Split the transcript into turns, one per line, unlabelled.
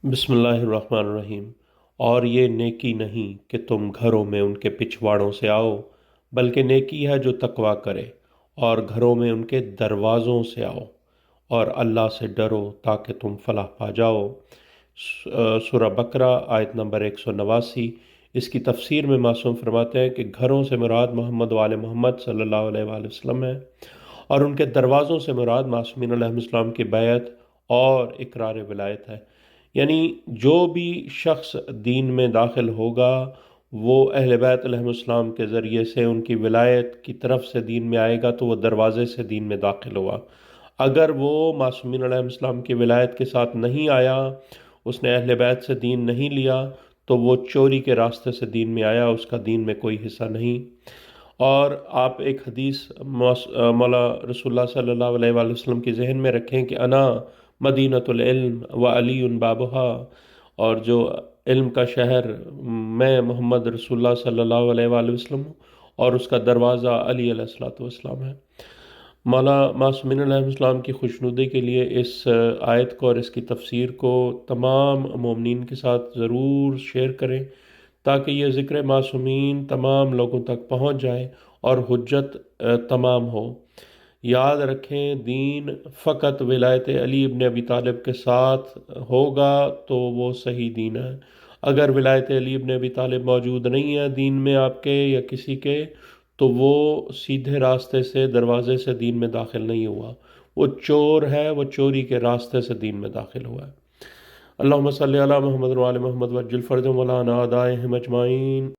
بسم اللہ الرحمن الرحیم۔ اور یہ نیکی نہیں کہ تم گھروں میں ان کے پچھواڑوں سے آؤ، بلکہ نیکی ہے جو تقوی کرے، اور گھروں میں ان کے دروازوں سے آؤ، اور اللہ سے ڈرو تاکہ تم فلاح پا جاؤ۔ سورہ بقرہ آیت نمبر 189۔ اس کی تفسیر میں معصوم فرماتے ہیں کہ گھروں سے مراد محمد وآل محمد صلی اللہ علیہ وآلہ وسلم ہے، اور ان کے دروازوں سے مراد معصومین علیہ السلام کی بیعت اور اقرار ولایت ہے۔ یعنی جو بھی شخص دین میں داخل ہوگا وہ اہل بیت علیہ السلام کے ذریعے سے ان کی ولایت کی طرف سے دین میں آئے گا، تو وہ دروازے سے دین میں داخل ہوا۔ اگر وہ معصومین علیہ السلام کی ولایت کے ساتھ نہیں آیا، اس نے اہل بیت سے دین نہیں لیا، تو وہ چوری کے راستے سے دین میں آیا، اس کا دین میں کوئی حصہ نہیں۔ اور آپ ایک حدیث مولا رسول اللہ صلی اللہ علیہ وآلہ وسلم کی ذہن میں رکھیں کہ انا مدینۃ العلم و علی بابہا، اور جو علم کا شہر میں محمد رسول اللہ صلی اللہ علیہ وآلہ وسلم ہوں، اور اس کا دروازہ علی علیہ الصلوۃ والسلام ہے۔ مولا معصومین علیہ السلام کی خوشنودی کے لیے اس آیت کو اور اس کی تفسیر کو تمام مومنین کے ساتھ ضرور شیئر کریں، تاکہ یہ ذکر معصومین تمام لوگوں تک پہنچ جائے اور حجت تمام ہو۔ یاد رکھیں، دین فقط ولایت علی ابن ابی طالب کے ساتھ ہوگا تو وہ صحیح دین ہے۔ اگر ولایت علی ابن ابی طالب موجود نہیں ہے دین میں آپ کے یا کسی کے، تو وہ سیدھے راستے سے دروازے سے دین میں داخل نہیں ہوا، وہ چور ہے، وہ چوری کے راستے سے دین میں داخل ہوا ہے۔ اللہم صلی علی محمد وعلی محمد وعجل فرج مولانا اعدائہم اجمعین۔